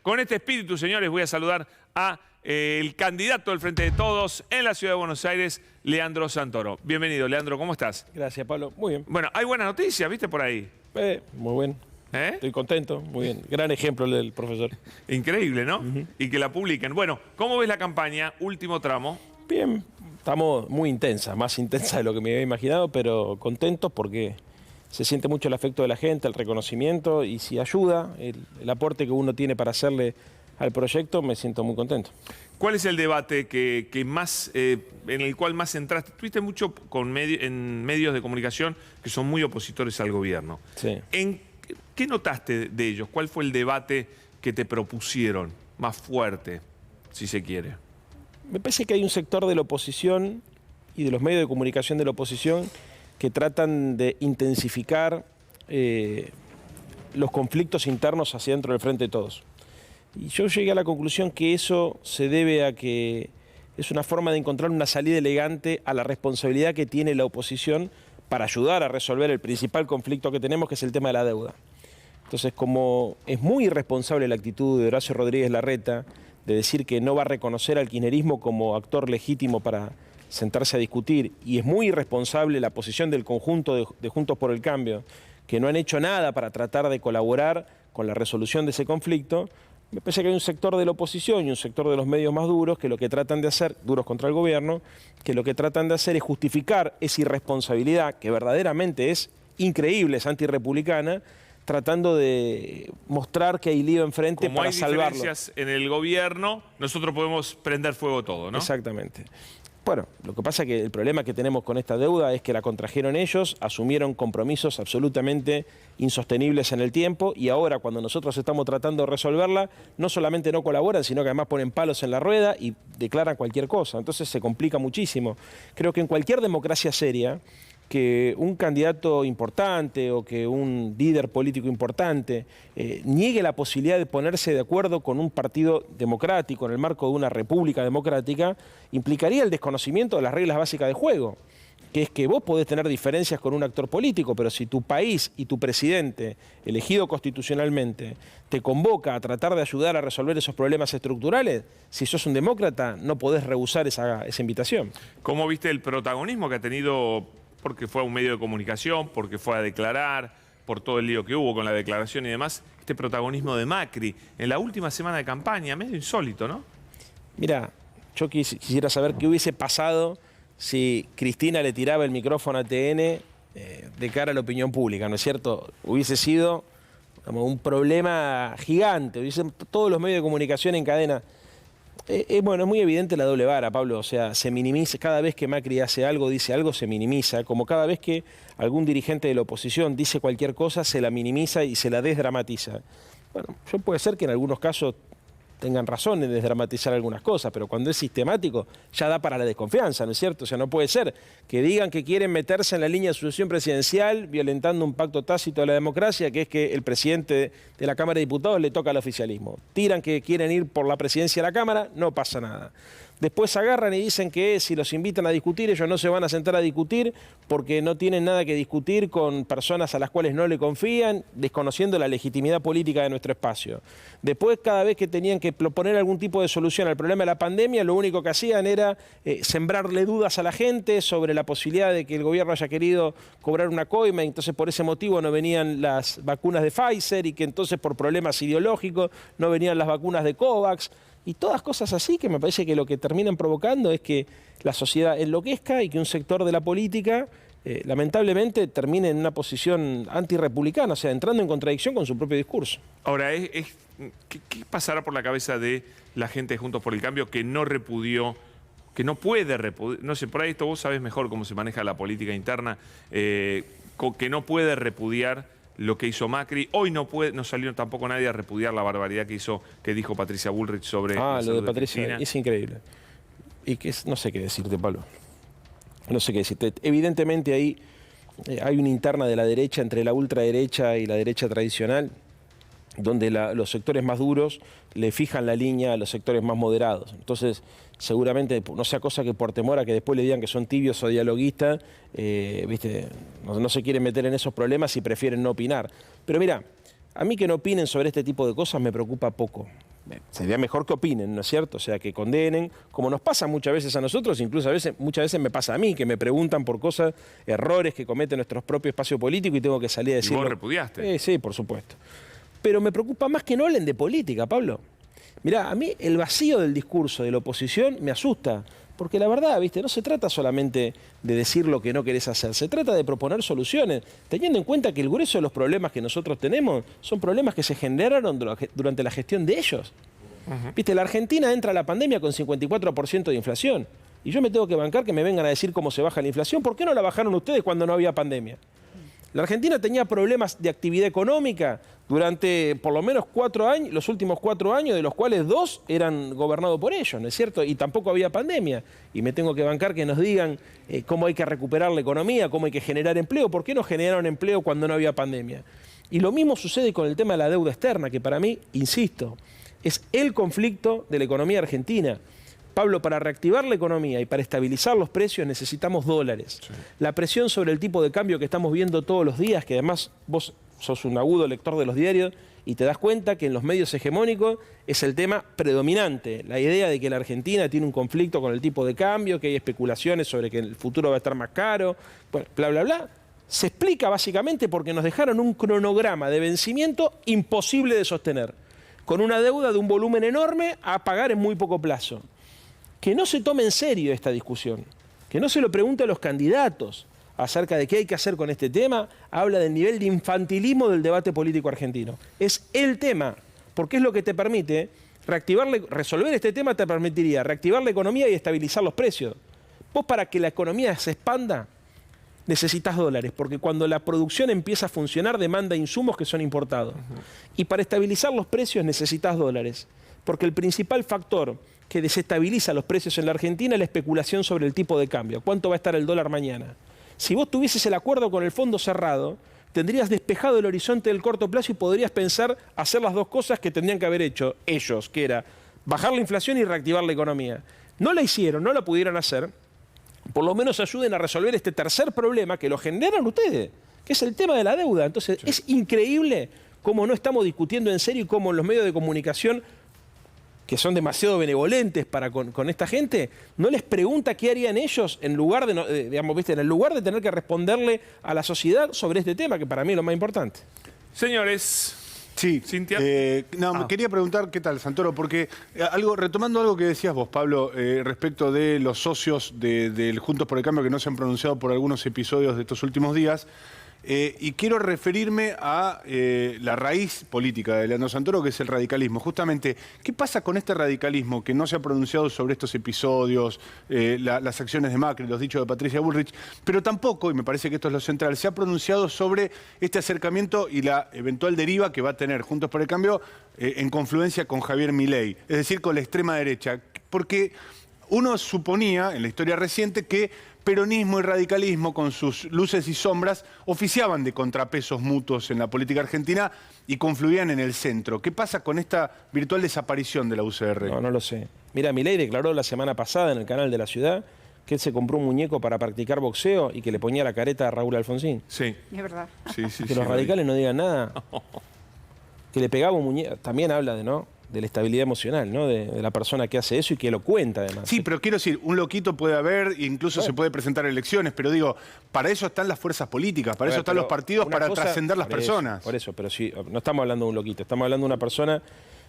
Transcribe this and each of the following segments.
con este espíritu, señores, voy a saludar a el candidato del Frente de Todos en la Ciudad de Buenos Aires, Leandro Santoro. Bienvenido, Leandro, ¿cómo estás? Gracias, Pablo. Muy bien. Bueno, hay buenas noticias, ¿viste por ahí? Muy bien. Estoy contento, muy bien. Gran ejemplo el del profesor. Increíble, ¿no? Y que la publiquen. Bueno, ¿cómo ves la campaña? Último tramo. Bien, estamos muy intensa, más intensa de lo que me había imaginado, pero contentos porque se siente mucho el afecto de la gente, el reconocimiento, y si ayuda, el aporte que uno tiene para hacerle al proyecto, me siento muy contento. ¿Cuál es el debate que más, en el cual más entraste? Tuviste mucho en medios de comunicación que son muy opositores al gobierno. Sí. ¿Qué notaste de ellos? ¿Cuál fue el debate que te propusieron más fuerte, si se quiere? Me parece que hay un sector de la oposición y de los medios de comunicación de la oposición que tratan de intensificar los conflictos internos hacia dentro del Frente de Todos. Y yo llegué a la conclusión que eso se debe a que es una forma de encontrar una salida elegante a la responsabilidad que tiene la oposición para ayudar a resolver el principal conflicto que tenemos, que es el tema de la deuda. Entonces, como es muy irresponsable la actitud de Horacio Rodríguez Larreta de decir que no va a reconocer al kirchnerismo como actor legítimo para sentarse a discutir, y es muy irresponsable la posición del conjunto de Juntos por el Cambio, que no han hecho nada para tratar de colaborar con la resolución de ese conflicto, me parece que hay un sector de la oposición y un sector de los medios más duros que lo que tratan de hacer, duros contra el gobierno, que lo que tratan de hacer es justificar esa irresponsabilidad que verdaderamente es increíble, es antirrepublicana, tratando de mostrar que hay lío enfrente para salvarlo. Como hay diferencias en el gobierno, nosotros podemos prender fuego todo, ¿no? Exactamente. Bueno, lo que pasa es que el problema que tenemos con esta deuda es que la contrajeron ellos, asumieron compromisos absolutamente insostenibles en el tiempo, y ahora cuando nosotros estamos tratando de resolverla, no solamente no colaboran, sino que además ponen palos en la rueda y declaran cualquier cosa. Entonces se complica muchísimo. Creo que en cualquier democracia seria, que un candidato importante o que un líder político importante niegue la posibilidad de ponerse de acuerdo con un partido democrático en el marco de una república democrática, implicaría el desconocimiento de las reglas básicas de juego, que es que vos podés tener diferencias con un actor político, pero si tu país y tu presidente, elegido constitucionalmente, te convoca a tratar de ayudar a resolver esos problemas estructurales, si sos un demócrata no podés rehusar esa invitación. ¿Cómo viste el protagonismo que ha tenido, porque fue a un medio de comunicación, porque fue a declarar, por todo el lío que hubo con la declaración y demás, este protagonismo de Macri en la última semana de campaña, medio insólito, ¿no? Mira, yo quisiera saber qué hubiese pasado si Cristina le tiraba el micrófono a TN de cara a la opinión pública, ¿no es cierto? Hubiese sido como un problema gigante, hubiesen todos los medios de comunicación en cadena. Bueno, es muy evidente la doble vara, Pablo, o sea, se minimiza, cada vez que Macri hace algo, dice algo, se minimiza, como cada vez que algún dirigente de la oposición dice cualquier cosa, se la minimiza y se la desdramatiza. Bueno, puede ser que en algunos casos tengan razón en desdramatizar algunas cosas, pero cuando es sistemático ya da para la desconfianza, ¿no es cierto? O sea, no puede ser que digan que quieren meterse en la línea de sucesión presidencial violentando un pacto tácito de la democracia, que es que el presidente de la Cámara de Diputados le toca al oficialismo. Tiran que quieren ir por la presidencia de la Cámara, no pasa nada. Después agarran y dicen que si los invitan a discutir, ellos no se van a sentar a discutir porque no tienen nada que discutir con personas a las cuales no le confían, desconociendo la legitimidad política de nuestro espacio. Después, cada vez que tenían que proponer algún tipo de solución al problema de la pandemia, lo único que hacían era sembrarle dudas a la gente sobre la posibilidad de que el gobierno haya querido cobrar una coima, y entonces por ese motivo no venían las vacunas de Pfizer, y que entonces por problemas ideológicos no venían las vacunas de COVAX. Y todas cosas así que me parece que lo que terminan provocando es que la sociedad enloquezca y que un sector de la política, lamentablemente, termine en una posición antirrepublicana, o sea, entrando en contradicción con su propio discurso. Ahora, ¿qué pasará por la cabeza de la gente de Juntos por el Cambio que no repudió, que no puede repudiar, no sé, por ahí esto vos sabés mejor cómo se maneja la política interna, que no puede repudiar lo que hizo Macri? Hoy no salió tampoco nadie a repudiar la barbaridad que dijo Patricia Bullrich sobre la lo de salud Patricia Cristina. es increíble. Y que no sé qué decirte, Pablo. No sé qué decirte. Evidentemente ahí hay una interna de la derecha entre la ultraderecha y la derecha tradicional, donde los sectores más duros le fijan la línea a los sectores más moderados. Entonces, seguramente, no sea cosa que por temor a que después le digan que son tibios o dialoguistas, ¿viste? No se quieren meter en esos problemas y prefieren no opinar. Pero mira, a mí que no opinen sobre este tipo de cosas me preocupa poco, sería mejor que opinen, ¿no es cierto? O sea, que condenen, como nos pasa muchas veces a nosotros, incluso muchas veces me pasa a mí, que me preguntan por cosas, errores que comete nuestro propio espacio político y tengo que salir a decirlo. ¿Y vos repudiaste? Sí, por supuesto. Pero me preocupa más que no hablen de política, Pablo. Mirá, a mí el vacío del discurso de la oposición me asusta, porque la verdad, ¿viste? No se trata solamente de decir lo que no querés hacer, se trata de proponer soluciones, teniendo en cuenta que el grueso de los problemas que nosotros tenemos son problemas que se generaron durante la gestión de ellos. ¿Viste? La Argentina entra a la pandemia con 54% de inflación, y yo me tengo que bancar que me vengan a decir cómo se baja la inflación. ¿Por qué no la bajaron ustedes cuando no había pandemia? La Argentina tenía problemas de actividad económica durante por lo menos 4 años, los últimos 4 años, de los cuales 2 eran gobernados por ellos, ¿no es cierto? Y tampoco había pandemia. Y me tengo que bancar que nos digan cómo hay que recuperar la economía, cómo hay que generar empleo. ¿Por qué no generaron empleo cuando no había pandemia? Y lo mismo sucede con el tema de la deuda externa, que para mí, insisto, es el conflicto de la economía argentina. Pablo, para reactivar la economía y para estabilizar los precios necesitamos dólares. Sí. La presión sobre el tipo de cambio que estamos viendo todos los días, que además vos sos un agudo lector de los diarios y te das cuenta que en los medios hegemónicos es el tema predominante. La idea de que la Argentina tiene un conflicto con el tipo de cambio, que hay especulaciones sobre que el futuro va a estar más caro, bueno, bla, bla, bla. Se explica básicamente porque nos dejaron un cronograma de vencimiento imposible de sostener, con una deuda de un volumen enorme a pagar en muy poco plazo. Que no se tome en serio esta discusión, que no se lo pregunte a los candidatos acerca de qué hay que hacer con este tema, habla del nivel de infantilismo del debate político argentino. Es el tema, porque es lo que te permite resolver este tema, te permitiría reactivar la economía y estabilizar los precios. Vos, para que la economía se expanda, necesitas dólares, porque cuando la producción empieza a funcionar demanda insumos que son importados. Y para estabilizar los precios necesitas dólares, porque el principal factor que desestabiliza los precios en la Argentina es la especulación sobre el tipo de cambio. ¿Cuánto va a estar el dólar mañana? Si vos tuvieses el acuerdo con el fondo cerrado, tendrías despejado el horizonte del corto plazo y podrías pensar hacer las dos cosas que tendrían que haber hecho ellos, que era bajar la inflación y reactivar la economía. No la hicieron, no la pudieron hacer. Por lo menos ayuden a resolver este tercer problema que lo generan ustedes, que es el tema de la deuda. Entonces, sí, es increíble cómo no estamos discutiendo en serio y cómo en los medios de comunicación, que son demasiado benevolentes para con esta gente, no les pregunta qué harían ellos en lugar de, digamos, ¿viste? En lugar de tener que responderle a la sociedad sobre este tema, que para mí es lo más importante. Señores, sí, Cintia. Me quería preguntar qué tal, Santoro, porque retomando algo que decías vos, Pablo, respecto de los socios del Juntos por el Cambio que no se han pronunciado por algunos episodios de estos últimos días, y quiero referirme a la raíz política de Leandro Santoro, que es el radicalismo. Justamente, ¿qué pasa con este radicalismo que no se ha pronunciado sobre estos episodios, las acciones de Macri, los dichos de Patricia Bullrich, pero tampoco, y me parece que esto es lo central, se ha pronunciado sobre este acercamiento y la eventual deriva que va a tener Juntos por el Cambio en confluencia con Javier Milei, es decir, con la extrema derecha? Porque uno suponía, en la historia reciente, que peronismo y radicalismo, con sus luces y sombras, oficiaban de contrapesos mutuos en la política argentina y confluían en el centro. ¿Qué pasa con esta virtual desaparición de la UCR? No lo sé. Mira, Milei declaró la semana pasada en el canal de La Ciudad que él se compró un muñeco para practicar boxeo y que le ponía la careta a Raúl Alfonsín. Sí. Es verdad. Sí, sí, que los radicales no digan nada. Que le pegaba un muñeco. También habla de la estabilidad emocional, ¿no? De la persona que hace eso y que lo cuenta, además. Sí, pero quiero decir, un loquito puede haber, incluso se puede presentar elecciones, pero digo, para eso están las fuerzas políticas, para eso están los partidos, para trascender las personas. Por eso, pero sí, no estamos hablando de un loquito, estamos hablando de una persona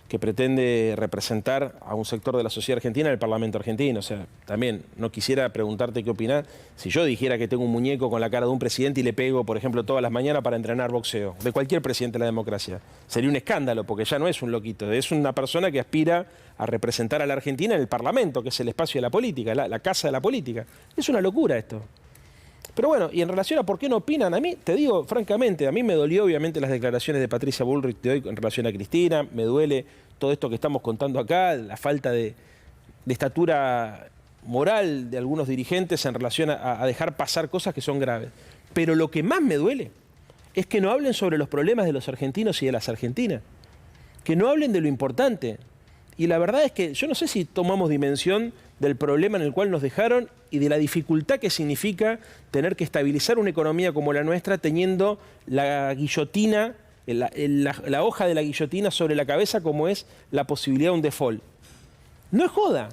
que pretende representar a un sector de la sociedad argentina en el Parlamento argentino. O sea, también no quisiera preguntarte qué opinás si yo dijera que tengo un muñeco con la cara de un presidente y le pego, por ejemplo, todas las mañanas para entrenar boxeo, de cualquier presidente de la democracia. Sería un escándalo, porque ya no es un loquito, es una persona que aspira a representar a la Argentina en el Parlamento, que es el espacio de la política, la casa de la política. Es una locura esto. Pero bueno, y en relación a por qué no opinan, a mí, te digo francamente, a mí me dolió obviamente las declaraciones de Patricia Bullrich de hoy en relación a Cristina, me duele todo esto que estamos contando acá, la falta de estatura moral de algunos dirigentes en relación a dejar pasar cosas que son graves. Pero lo que más me duele es que no hablen sobre los problemas de los argentinos y de las argentinas, que no hablen de lo importante. Y la verdad es que yo no sé si tomamos dimensión del problema en el cual nos dejaron y de la dificultad que significa tener que estabilizar una economía como la nuestra teniendo la guillotina la hoja de la guillotina sobre la cabeza como es la posibilidad de un default. No es joda.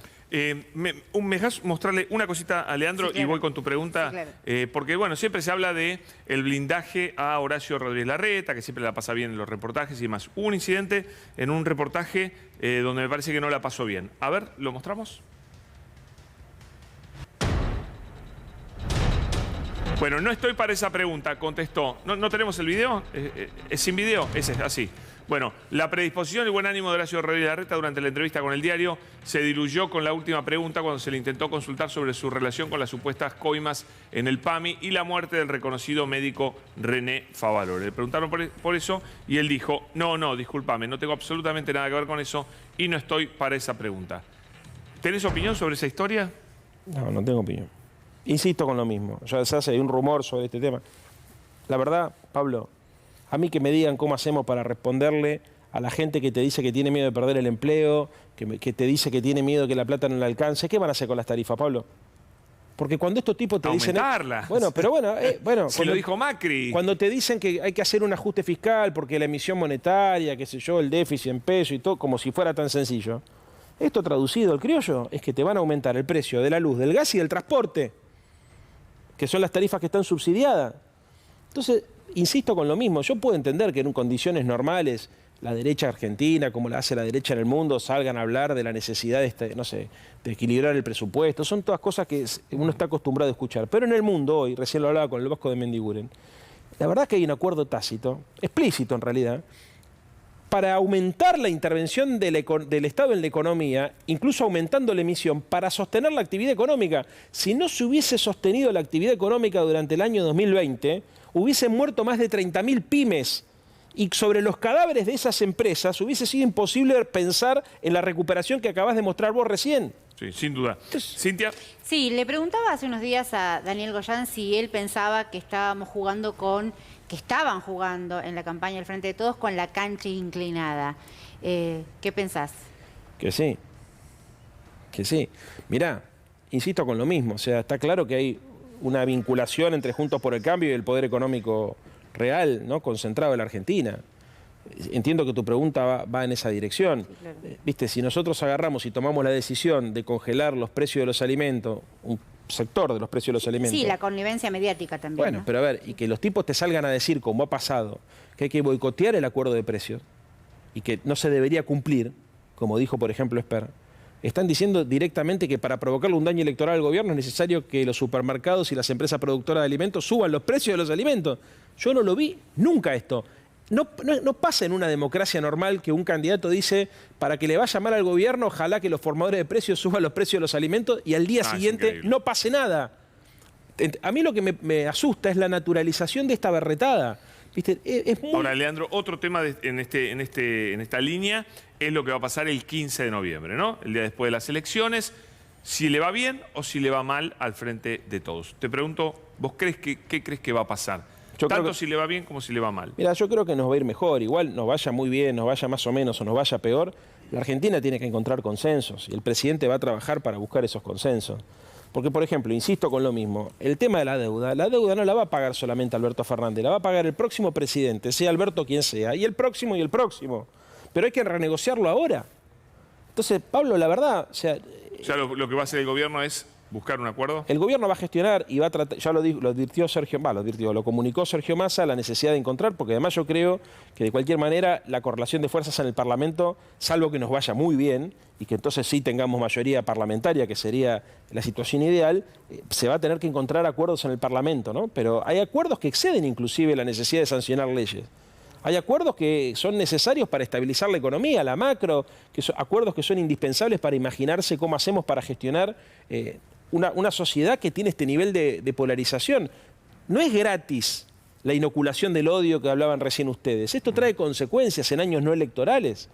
¿Me dejas mostrarle una cosita a Leandro? Sí, claro. Y voy con tu pregunta? Sí, claro. Porque, bueno, siempre se habla de el blindaje a Horacio Rodríguez Larreta, que siempre la pasa bien en los reportajes y demás. Hubo un incidente en un reportaje donde me parece que no la pasó bien. A ver, ¿lo mostramos? Bueno, no estoy para esa pregunta, contestó. ¿No tenemos el video? ¿Es sin video? Es así. Bueno, la predisposición y buen ánimo de Horacio Rodríguez Larreta durante la entrevista con el diario se diluyó con la última pregunta cuando se le intentó consultar sobre su relación con las supuestas coimas en el PAMI y la muerte del reconocido médico René Favaloro. Le preguntaron por eso y él dijo, no, discúlpame, no tengo absolutamente nada que ver con eso y no estoy para esa pregunta. ¿Tenés opinión sobre esa historia? No tengo opinión. Insisto con lo mismo. Ya se hace un rumor sobre este tema. La verdad, Pablo, a mí que me digan cómo hacemos para responderle a la gente que te dice que tiene miedo de perder el empleo, que te dice que tiene miedo que la plata no le alcance. ¿Qué van a hacer con las tarifas, Pablo? Porque cuando estos tipos te dicen... Aumentarlas. Bueno, Si lo dijo Macri. Cuando te dicen que hay que hacer un ajuste fiscal porque la emisión monetaria, qué sé yo, el déficit en peso y todo, como si fuera tan sencillo. Esto traducido al criollo es que te van a aumentar el precio de la luz, del gas y del transporte, que son las tarifas que están subsidiadas. Entonces, insisto con lo mismo, yo puedo entender que en condiciones normales la derecha argentina, como la hace la derecha en el mundo, salgan a hablar de la necesidad de equilibrar el presupuesto. Son todas cosas que uno está acostumbrado a escuchar. Pero en el mundo hoy, recién lo hablaba con el Vasco de Mendiguren, la verdad es que hay un acuerdo tácito, explícito en realidad, para aumentar la intervención del Estado en la economía, incluso aumentando la emisión, para sostener la actividad económica. Si no se hubiese sostenido la actividad económica durante el año 2020, hubiesen muerto más de 30.000 pymes. Y sobre los cadáveres de esas empresas hubiese sido imposible pensar en la recuperación que acabás de mostrar vos recién. Sí, sin duda. Cintia. Sí, le preguntaba hace unos días a Daniel Goyán si él pensaba que estaban jugando en la campaña del Frente de Todos con la cancha inclinada. ¿Qué pensás? Que sí. Mirá, insisto con lo mismo. O sea, está claro que hay una vinculación entre Juntos por el Cambio y el poder económico real, ¿no?, concentrado en la Argentina. Entiendo que tu pregunta va en esa dirección. Sí, claro. Viste, si nosotros agarramos y tomamos la decisión de congelar los precios de los alimentos, un sector de los precios de los alimentos. Sí, la connivencia mediática también. Bueno, ¿no? pero a ver, y que los tipos te salgan a decir, como ha pasado, que hay que boicotear el acuerdo de precios y que no se debería cumplir, como dijo, por ejemplo, Esper. Están diciendo directamente que para provocarle un daño electoral al gobierno es necesario que los supermercados y las empresas productoras de alimentos suban los precios de los alimentos. Yo no lo vi nunca esto. No pasa en una democracia normal que un candidato dice, para que le vaya mal al gobierno, ojalá que los formadores de precios suban los precios de los alimentos y al día siguiente no pase nada. A mí lo que me asusta es la naturalización de esta berretada. ¿Viste? Ahora, Leandro, otro tema en esta línea es lo que va a pasar el 15 de noviembre, ¿no? El día después de las elecciones, si le va bien o si le va mal al Frente de Todos. Te pregunto, ¿vos qué crees que va a pasar? Tanto si le va bien como si le va mal. Mira, yo creo que nos va a ir mejor. Igual nos vaya muy bien, nos vaya más o menos o nos vaya peor. La Argentina tiene que encontrar consensos y el presidente va a trabajar para buscar esos consensos. Porque, por ejemplo, insisto con lo mismo, el tema de la deuda no la va a pagar solamente Alberto Fernández, la va a pagar el próximo presidente, sea Alberto quien sea, y el próximo y el próximo. Pero hay que renegociarlo ahora. Entonces, Pablo, la verdad, O sea, lo que va a hacer el gobierno es buscar un acuerdo. El gobierno va a gestionar y va a tratar, ya lo comunicó Sergio Massa, la necesidad de encontrar, porque además yo creo que de cualquier manera la correlación de fuerzas en el Parlamento, salvo que nos vaya muy bien y que entonces sí tengamos mayoría parlamentaria, que sería la situación ideal, se va a tener que encontrar acuerdos en el Parlamento, ¿no? Pero hay acuerdos que exceden inclusive la necesidad de sancionar leyes. Hay acuerdos que son necesarios para estabilizar la economía, la macro, acuerdos que son indispensables para imaginarse cómo hacemos para gestionar una sociedad que tiene este nivel de polarización. No es gratis la inoculación del odio que hablaban recién ustedes. Esto trae consecuencias en años no electorales.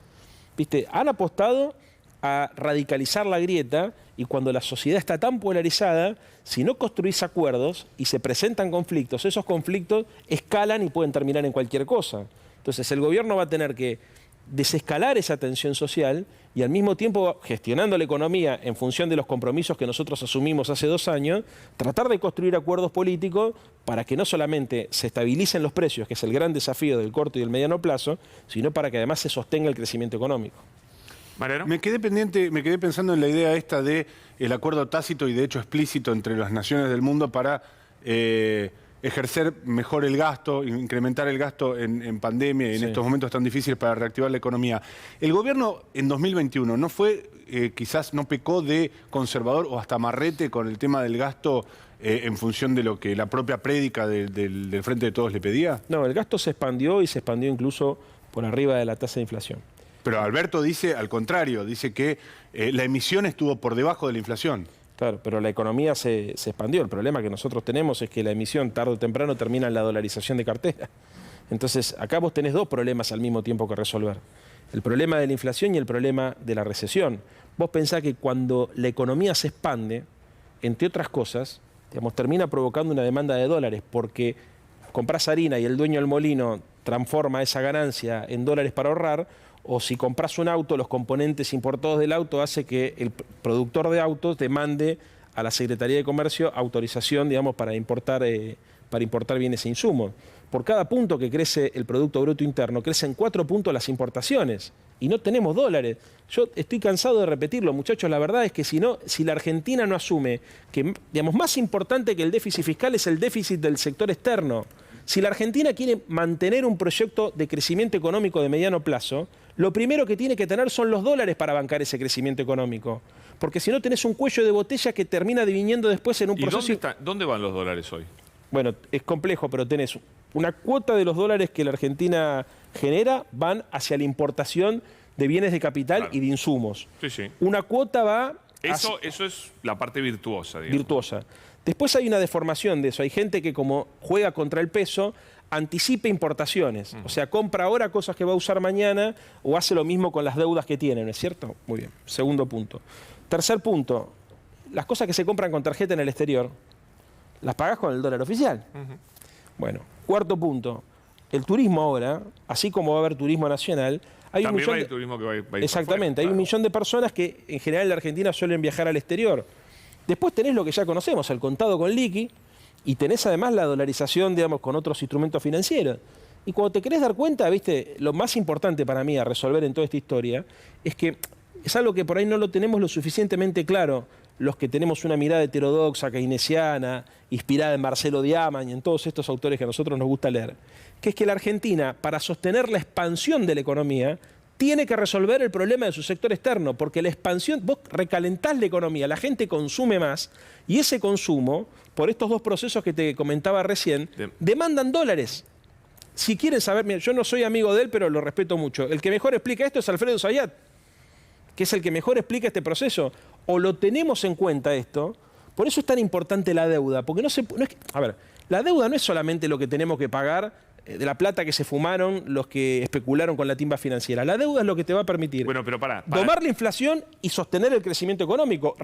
¿Viste? Han apostado a radicalizar la grieta y cuando la sociedad está tan polarizada, si no construís acuerdos y se presentan conflictos, esos conflictos escalan y pueden terminar en cualquier cosa. Entonces el gobierno va a tener que desescalar esa tensión social y al mismo tiempo, gestionando la economía en función de los compromisos que nosotros asumimos hace 2 años, tratar de construir acuerdos políticos para que no solamente se estabilicen los precios, que es el gran desafío del corto y del mediano plazo, sino para que además se sostenga el crecimiento económico. Mariano. Me quedé pensando en la idea esta de el acuerdo tácito y de hecho explícito entre las naciones del mundo para ejercer mejor el gasto, incrementar el gasto en pandemia y en estos momentos tan difíciles para reactivar la economía. El gobierno en 2021 no fue, quizás no pecó de conservador o hasta marrete con el tema del gasto en función de lo que la propia prédica del Frente de Todos le pedía? No, el gasto se expandió y se expandió incluso por arriba de la tasa de inflación. Pero Alberto dice al contrario, dice que la emisión estuvo por debajo de la inflación. Claro, pero la economía se expandió. El problema que nosotros tenemos es que la emisión tarde o temprano termina en la dolarización de cartera. Entonces, acá vos tenés 2 problemas al mismo tiempo que resolver. El problema de la inflación y el problema de la recesión. Vos pensás que cuando la economía se expande, entre otras cosas, digamos, termina provocando una demanda de dólares, porque comprás harina y el dueño del molino transforma esa ganancia en dólares para ahorrar, o si compras un auto, los componentes importados del auto hace que el productor de autos demande a la Secretaría de Comercio autorización, digamos, para importar bienes e insumos. Por cada punto que crece el Producto Bruto Interno, crecen 4 puntos las importaciones y no tenemos dólares. Yo estoy cansado de repetirlo, muchachos, la verdad es que si la Argentina no asume que, digamos, más importante que el déficit fiscal es el déficit del sector externo. Si la Argentina quiere mantener un proyecto de crecimiento económico de mediano plazo, lo primero que tiene que tener son los dólares para bancar ese crecimiento económico. Porque si no tenés un cuello de botella que termina diviniendo después en un proceso... ¿Y dónde van los dólares hoy? Bueno, es complejo, pero tenés una cuota de los dólares que la Argentina genera van hacia la importación de bienes de capital y de insumos. Sí, sí. Una cuota va... Eso es la parte virtuosa, digamos. Virtuosa. Después hay una deformación de eso. Hay gente que como juega contra el peso, anticipa importaciones. O sea, compra ahora cosas que va a usar mañana o hace lo mismo con las deudas que tiene, ¿no es cierto? Muy bien. Segundo punto. Tercer punto. Las cosas que se compran con tarjeta en el exterior, las pagás con el dólar oficial. Bueno. Cuarto punto. El turismo ahora, así como va a haber turismo nacional, hay un millón de turismo que va a ir exactamente, hay un millón de personas que en general en la Argentina suelen viajar al exterior. Después tenés lo que ya conocemos, el contado con liqui, y tenés además la dolarización, digamos, con otros instrumentos financieros. Y cuando te querés dar cuenta, viste, lo más importante para mí a resolver en toda esta historia es que es algo que por ahí no lo tenemos lo suficientemente claro los que tenemos una mirada heterodoxa, keynesiana, inspirada en Marcelo Diamant y en todos estos autores que a nosotros nos gusta leer, que es que la Argentina, para sostener la expansión de la economía, tiene que resolver el problema de su sector externo, porque la expansión, vos recalentás la economía, la gente consume más, y ese consumo, por estos 2 procesos que te comentaba recién, demandan dólares. Si quieren saber, mira, yo no soy amigo de él, pero lo respeto mucho. El que mejor explica esto es Alfredo Zayat, que es el que mejor explica este proceso. O lo tenemos en cuenta esto, por eso es tan importante la deuda, porque a ver, la deuda no es solamente lo que tenemos que pagar de la plata que se fumaron los que especularon con la timba financiera. La deuda es lo que te va a permitir domar la inflación y sostener el crecimiento económico.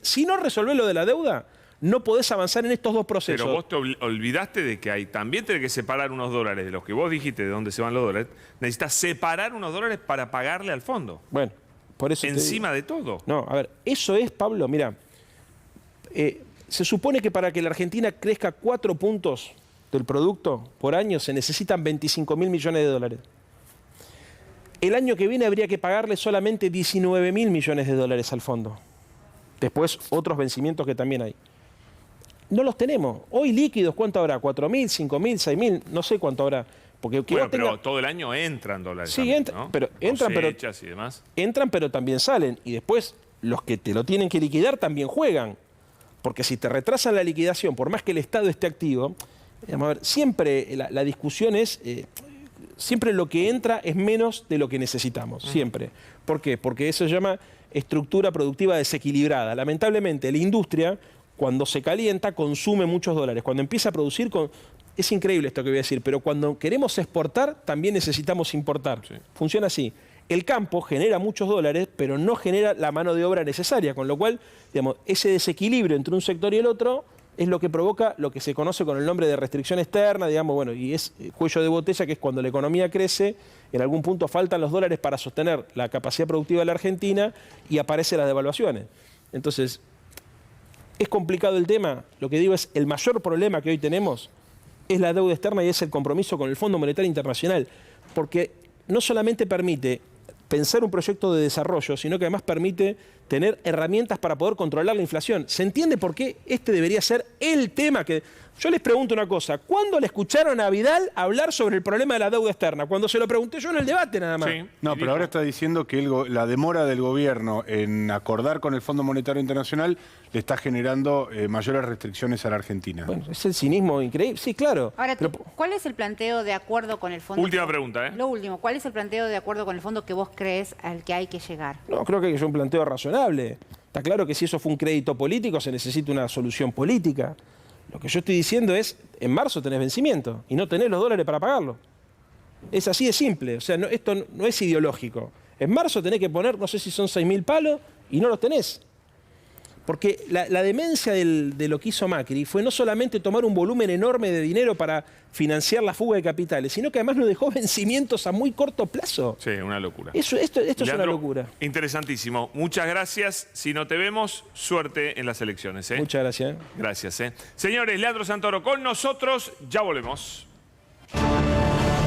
Si no resolvés lo de la deuda, no podés avanzar en estos 2 procesos. Pero vos te olvidaste de que también tenés que separar unos dólares de los que vos dijiste de dónde se van los dólares. Necesitas separar unos dólares para pagarle al fondo. Bueno, por eso encima de todo. No, a ver, eso es, Pablo, mira, se supone que para que la Argentina crezca 4 puntos del producto por año se necesitan 25.000 millones de dólares. El año que viene habría que pagarle solamente 19.000 millones de dólares al fondo. Después otros vencimientos que también hay. No los tenemos. Hoy líquidos, ¿cuánto habrá? ¿4.000, 5.000, 6.000? No sé cuánto habrá. Porque pero todo el año entran dólares. Sí, también, entran, ¿no? pero entran, y demás. Entran, pero también salen. Y después los que te lo tienen que liquidar también juegan. Porque si te retrasan la liquidación, por más que el Estado esté activo, a ver, siempre la discusión es, siempre lo que entra es menos de lo que necesitamos, siempre. ¿Por qué? Porque eso se llama estructura productiva desequilibrada. Lamentablemente la industria, cuando se calienta, consume muchos dólares. Cuando empieza a producir, es increíble esto que voy a decir, pero cuando queremos exportar, también necesitamos importar. Sí. Funciona así. El campo genera muchos dólares, pero no genera la mano de obra necesaria, con lo cual, digamos, ese desequilibrio entre un sector y el otro es lo que provoca lo que se conoce con el nombre de restricción externa, digamos, bueno, y es cuello de botella, que es cuando la economía crece, en algún punto faltan los dólares para sostener la capacidad productiva de la Argentina y aparecen las devaluaciones. Entonces, es complicado el tema. Lo que digo es, el mayor problema que hoy tenemos es la deuda externa y es el compromiso con el Fondo Monetario Internacional, porque no solamente permite pensar un proyecto de desarrollo, sino que además permite tener herramientas para poder controlar la inflación. ¿Se entiende por qué este debería ser el tema que... Yo les pregunto una cosa, ¿cuándo le escucharon a Vidal hablar sobre el problema de la deuda externa? Cuando se lo pregunté yo en el debate nada más. Sí. No, pero ahora está diciendo que la demora del gobierno en acordar con el Fondo Monetario Internacional le está generando mayores restricciones a la Argentina. Bueno, es el cinismo increíble. Sí, claro. Ahora, Pero- ¿cuál es el planteo de acuerdo con el fondo? Última pregunta, ¿eh? Lo último, ¿cuál es el planteo de acuerdo con el fondo que vos crees al que hay que llegar? No, creo que es un planteo razonable. Está claro que si eso fue un crédito político, se necesita una solución política. Lo que yo estoy diciendo es, en marzo tenés vencimiento y no tenés los dólares para pagarlo. Es así de simple. O sea, esto no es ideológico. En marzo tenés que poner, no sé si son 6.000 palos, y no los tenés. Porque la demencia de lo que hizo Macri fue no solamente tomar un volumen enorme de dinero para financiar la fuga de capitales, sino que además nos dejó vencimientos a muy corto plazo. Sí, una locura. Esto es una Leandro, locura. Interesantísimo. Muchas gracias. Si no te vemos, suerte en las elecciones. Muchas gracias. Gracias. Señores, Leandro Santoro con nosotros. Ya volvemos.